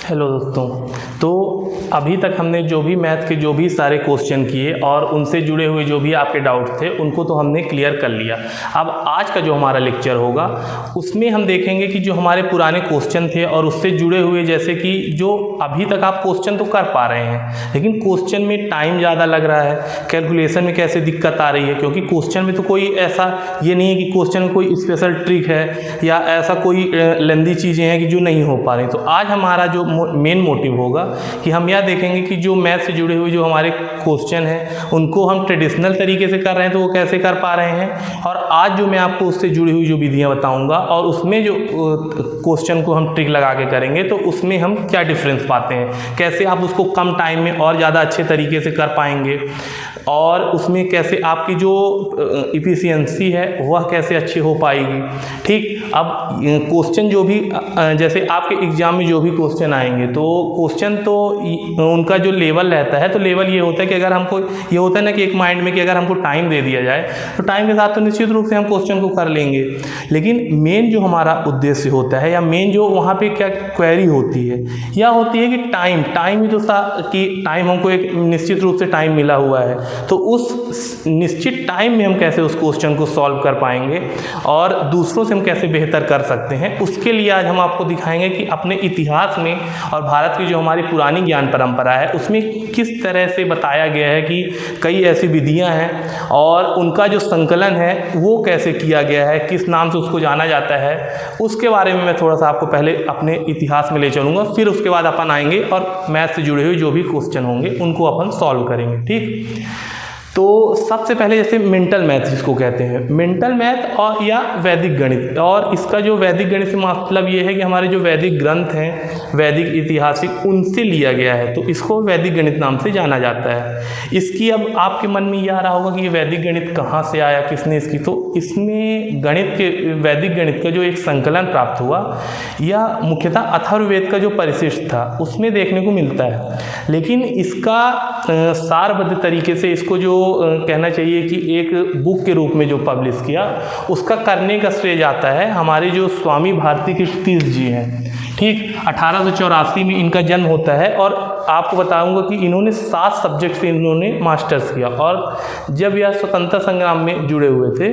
Hello दोस्तों, तो अभी तक हमने जो भी मैथ के जो भी सारे क्वेश्चन किए और उनसे जुड़े हुए जो भी आपके डाउट थे उनको तो हमने क्लियर कर लिया। अब आज का जो हमारा लेक्चर होगा उसमें हम देखेंगे कि जो हमारे पुराने क्वेश्चन थे और उससे जुड़े हुए, जैसे कि जो अभी तक आप क्वेश्चन तो कर पा रहे हैं लेकिन क्वेश्चन में टाइम ज़्यादा लग रहा है, कैलकुलेशन में कैसे दिक्कत आ रही है, क्योंकि क्वेश्चन में तो कोई ऐसा ये नहीं है कि क्वेश्चन में कोई स्पेशल ट्रिक है या ऐसा कोई लेंदी चीज़ें हैं कि जो नहीं हो पा रही। तो आज हमारा जो मेन मोटिव होगा कि हम यह देखेंगे कि जो मैथ से जुड़े हुए जो हमारे क्वेश्चन हैं उनको हम ट्रेडिशनल तरीके से कर रहे हैं तो वो कैसे कर पा रहे हैं, और आज जो मैं आपको उससे जुड़ी हुई जो विधियां बताऊंगा और उसमें जो क्वेश्चन को हम ट्रिक लगा के करेंगे तो उसमें हम क्या डिफरेंस पाते हैं, कैसे आप उसको कम टाइम में और ज़्यादा अच्छे तरीके से कर पाएंगे, और उसमें कैसे आपकी जो इफिशियंसी है वह कैसे अच्छी हो पाएगी। ठीक, अब क्वेश्चन जो भी जैसे आपके एग्जाम में जो भी क्वेश्चन आएंगे तो क्वेश्चन तो उनका जो लेवल रहता है, तो लेवल ये होता है कि अगर हमको ये होता है ना कि एक माइंड में कि अगर हमको टाइम दे दिया जाए तो टाइम के साथ तो निश्चित रूप से हम क्वेश्चन को कर लेंगे, लेकिन मेन जो हमारा उद्देश्य होता है या मेन जो वहाँ पे क्या क्वेरी होती है या होती है कि टाइम ही तो कि टाइम हमको एक निश्चित रूप से टाइम मिला हुआ है, तो उस निश्चित टाइम में हम कैसे उस क्वेश्चन को सॉल्व कर पाएंगे और दूसरों से हम कैसे बेहतर कर सकते हैं, उसके लिए आज हम आपको दिखाएंगे कि अपने इतिहास में और भारत की जो हमारी पुरानी ज्ञान परंपरा है उसमें किस तरह से बताया गया है कि कई ऐसी विधियां हैं और उनका जो संकलन है वो कैसे किया गया है, किस नाम से उसको जाना जाता है, उसके बारे में मैं थोड़ा सा आपको पहले अपने इतिहास में ले चलूँगा। फिर उसके बाद अपन आएंगे और मैथ से जुड़े हुए जो भी क्वेश्चन होंगे उनको अपन सॉल्व करेंगे। ठीक, तो सबसे पहले जैसे मेंटल मैथ जिसको कहते हैं, मेंटल मैथ और या वैदिक गणित, और इसका जो वैदिक गणित से मतलब ये है कि हमारे जो वैदिक ग्रंथ हैं वैदिक ऐतिहासिक उनसे लिया गया है, तो इसको वैदिक गणित नाम से जाना जाता है। इसकी अब आपके मन में ये आ रहा होगा कि ये वैदिक गणित कहाँ से आया, किसने इसकी, तो इसमें गणित के वैदिक गणित का जो एक संकलन प्राप्त हुआ या मुख्यतः अथर्ववेद का जो परिशिष्ट था उसमें देखने को मिलता है, लेकिन इसका सारबद्ध तरीके से इसको जो कहना चाहिए कि एक बुक के रूप में जो पब्लिश किया उसका करने का श्रेय जाता है हमारे जो स्वामी भारती कृष्ण तीर्थ जी हैं। ठीक, 1884 में इनका जन्म होता है और आपको बताऊंगा कि इन्होंने 7 सब्जेक्ट से इन्होंने मास्टर्स किया, और जब यह स्वतंत्रता संग्राम में जुड़े हुए थे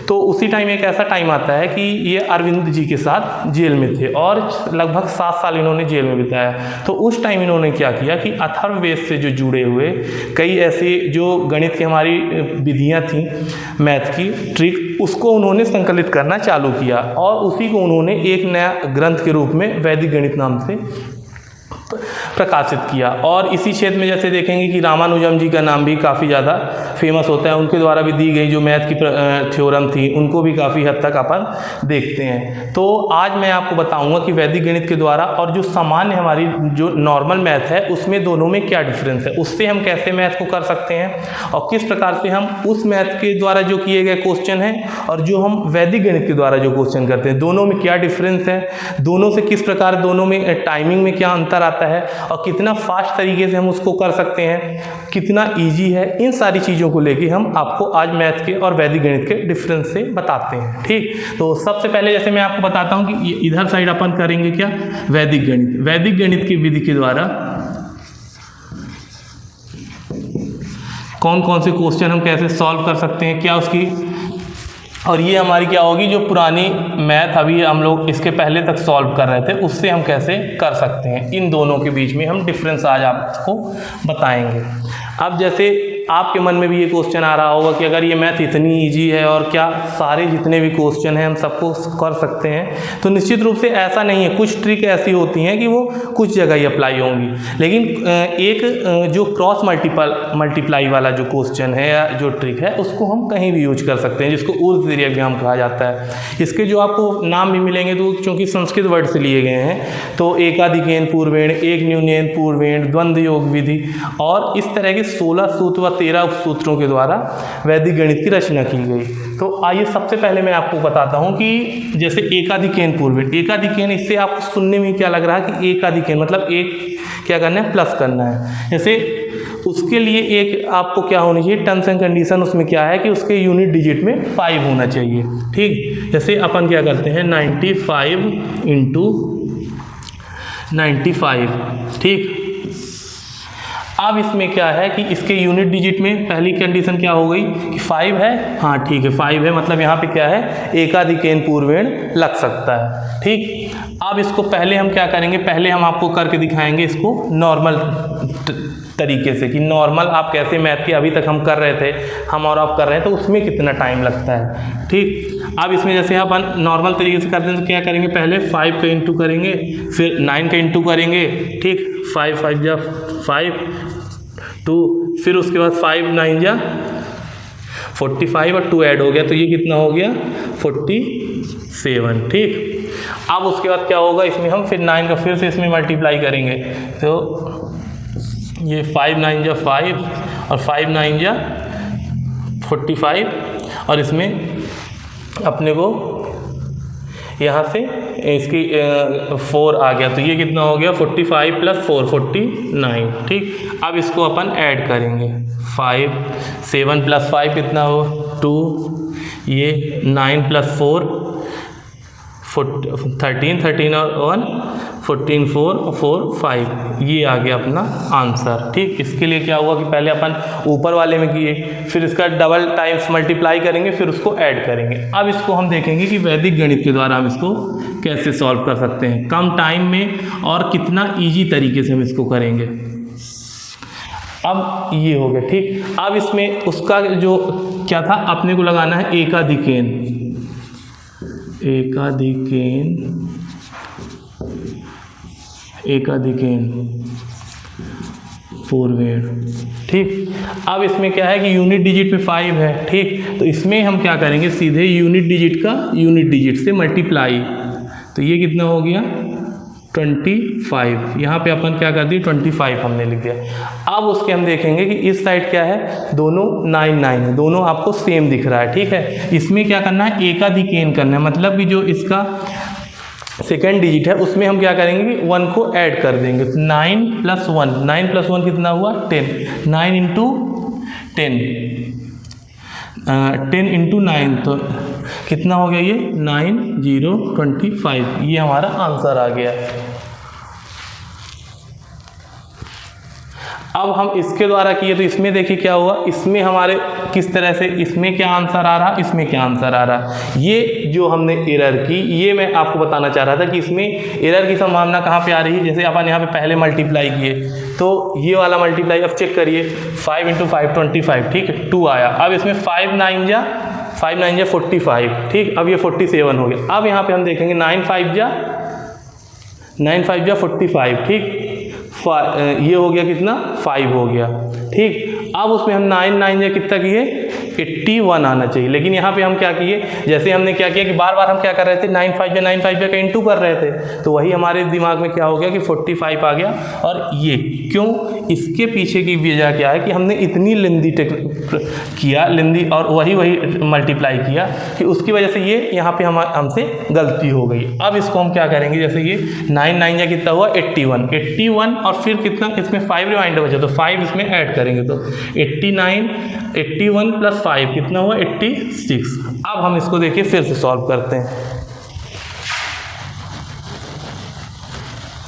तो उसी टाइम एक ऐसा टाइम आता है कि ये अरविंद जी के साथ जेल में थे और लगभग 7 साल इन्होंने जेल में बिताया। तो उस टाइम इन्होंने क्या किया कि अथर्ववेद से जो जुड़े हुए कई ऐसे जो गणित की हमारी विधियाँ थीं मैथ की ट्रिक, उसको उन्होंने संकलित करना चालू किया और उसी को उन्होंने एक नया ग्रंथ के रूप में वैदिक गणित नाम से प्रकाशित किया। और इसी क्षेत्र में जैसे देखेंगे कि रामानुजम जी का नाम भी काफ़ी ज़्यादा फेमस होता है, उनके द्वारा भी दी गई जो मैथ की थ्योरम थी उनको भी काफ़ी हद तक अपन देखते हैं। तो आज मैं आपको बताऊंगा कि वैदिक गणित के द्वारा और जो सामान्य हमारी जो नॉर्मल मैथ है उसमें दोनों में क्या डिफरेंस है, उससे हम कैसे मैथ को कर सकते हैं और किस प्रकार से हम उस मैथ के द्वारा जो किए गए क्वेश्चन हैं और जो हम वैदिक गणित के द्वारा जो क्वेश्चन करते हैं दोनों में क्या डिफरेंस है, दोनों से किस प्रकार दोनों में टाइमिंग में क्या अंतर आता है और कितना फास्ट तरीके से हम उसको कर सकते हैं, कितना इजी है, इन सारी चीज़ों को लेके हम आपको आज मैथ के और वैदिक गणित के डिफरेंस से बताते हैं। ठीक, तो सबसे पहले जैसे मैं आपको बताता हूँ कि इधर साइड अपन करेंगे क्या, वैदिक गणित। वैदिक गणित की विधि के द्वारा कौन कौन से क्वेश्चन हम कैसे सॉल्व कर सकते हैं, क्या उसकी, और ये हमारी क्या होगी जो पुरानी मैथ अभी हम लोग इसके पहले तक सॉल्व कर रहे थे उससे हम कैसे कर सकते हैं, इन दोनों के बीच में हम डिफरेंस आज आपको बताएंगे। अब जैसे आपके मन में भी ये क्वेश्चन आ रहा होगा कि अगर ये मैथ इतनी इजी है और क्या सारे जितने भी क्वेश्चन हैं हम सबको कर सकते हैं, तो निश्चित रूप से ऐसा नहीं है। कुछ ट्रिक ऐसी होती हैं कि वो कुछ जगह ही अप्लाई होंगी, लेकिन एक जो क्रॉस मल्टीप्लाई वाला जो क्वेश्चन है या जो ट्रिक है उसको हम कहीं भी यूज कर सकते हैं, जिसको ऊर्ध्व दिर्घाम कहा जाता है। इसके जो आपको नाम भी मिलेंगे तो चूँकि संस्कृत वर्ड से लिए गए हैं, तो एकाधिकेन पूर्वेण, एक न्यूनेन पूर्वेण, द्वंद्व योग विधि और इस तरह के 16 सूत्र व 13 सूत्रों के द्वारा वैदिक गणित की रचना की गई। तो आइए सबसे पहले मैं आपको बताता हूँ कि जैसे एकाधिकेन पूर्वेण, एकाधिकेन, इससे आपको सुनने में क्या लग रहा है कि एकाधिकेन मतलब एक क्या करना है, प्लस करना है। जैसे उसके लिए एक आपको क्या होनी चाहिए, टर्म्स एंड कंडीशन, उसमें क्या है कि उसके यूनिट डिजिट में 5 होना चाहिए। ठीक, जैसे अपन क्या करते हैं 95 इंटू 95। ठीक, अब इसमें क्या है कि इसके यूनिट डिजिट में पहली कंडीशन क्या हो गई कि 5 है। हाँ ठीक है, 5 है, मतलब यहाँ पे क्या है, एकाधिकेन पूर्वेण लग सकता है। ठीक, अब इसको पहले हम क्या करेंगे, पहले हम आपको करके दिखाएंगे इसको नॉर्मल तरीके से कि नॉर्मल आप कैसे मैथ की अभी तक हम कर रहे थे, हम और आप कर रहे हैं, तो उसमें कितना टाइम लगता है। ठीक, अब इसमें जैसे अपन नॉर्मल तरीके से करते हैं तो क्या करेंगे, पहले 5 का इंटू करेंगे, फिर 9 का इंटू करेंगे। ठीक, 5 5 जा 5 2, फिर उसके बाद 5 9 जा 45 और 2 ऐड हो गया तो ये कितना हो गया 47। ठीक, अब उसके बाद क्या होगा, इसमें हम फिर 9 का फिर से इसमें मल्टीप्लाई करेंगे तो ये 5 9 जा 5 और 5 9 जा 45 और इसमें अपने को यहाँ से इसकी 4 आ गया तो ये कितना हो गया 45 + 4 49। ठीक, अब इसको अपन ऐड करेंगे 5 7 + 5 कितना हो 2, ये 9 + 4 13 13 और 1 14 4 4 5, ये आ गया अपना आंसर। ठीक, इसके लिए क्या हुआ कि पहले अपन ऊपर वाले में किए, फिर इसका डबल टाइम्स मल्टीप्लाई करेंगे, फिर उसको ऐड करेंगे। अब इसको हम देखेंगे कि वैदिक गणित के द्वारा हम इसको कैसे सॉल्व कर सकते हैं कम टाइम में और कितना ईजी तरीके से हम इसको करेंगे। अब ये हो गया। ठीक, अब इसमें उसका जो क्या था, अपने को लगाना है एकाधिकेन, एकाधिकेन पूर्वेण। ठीक, अब इसमें क्या है कि यूनिट डिजिट में 5 है। ठीक, तो इसमें हम क्या करेंगे, सीधे यूनिट डिजिट का यूनिट डिजिट से मल्टीप्लाई, तो ये कितना हो गया 25। यहाँ पे अपन क्या कर दिए 25 हमने लिख दिया। अब उसके हम देखेंगे कि इस साइड क्या है, दोनों 9 9 है, दोनों आपको सेम दिख रहा है। ठीक है, इसमें क्या करना है, एकाधिकेन करना है, मतलब कि जो इसका सेकेंड डिजिट है उसमें हम क्या करेंगे कि 1 को ऐड कर देंगे। 9 + 1, 9 + 1 कितना हुआ 10, 9 × 10 10 × 9 तो कितना हो गया ये 9 0 25, ये हमारा आंसर आ गया। अब हम इसके द्वारा किए तो इसमें देखिए क्या हुआ, इसमें हमारे किस तरह से, इसमें क्या आंसर आ रहा, इसमें क्या आंसर आ रहा। ये जो हमने एरर की, ये मैं आपको बताना चाह रहा था कि इसमें एरर की संभावना कहाँ पे आ रही है। जैसे अपन यहाँ पे पहले मल्टीप्लाई किए तो ये वाला मल्टीप्लाई, अब चेक करिए 5 × 5 25। ठीक है, 2 आया। अब इसमें 5 9 जा 45। ठीक, अब ये 47 हो गया। अब यहाँ पे हम देखेंगे 9 5 जा 45। ठीक, ये हो गया कितना 5 हो गया। ठीक, अब उसमें हम 9 9 जा कितना किए 81 आना चाहिए, लेकिन यहाँ पे हम क्या किए, जैसे हमने क्या किया कि बार बार हम क्या कर रहे थे 9 5 जा का इंटू कर रहे थे, तो वही हमारे दिमाग में क्या हो गया कि 45 आ गया। और ये क्यों, इसके पीछे की वजह क्या है कि हमने इतनी लेंदी लेंदी और वही मल्टीप्लाई किया कि उसकी वजह से ये यहाँ पे हमसे गलती हो गई। अब इसको हम क्या करेंगे, जैसे ये 9 9 जा कितना हुआ 81 और फिर कितना इसमें 5 रिमाइंडर बचा तो 5 इसमें ऐड करेंगे तो 81 + 5 कितना हुआ 86। अब हम इसको देखिए फिर से सॉल्व करते हैं।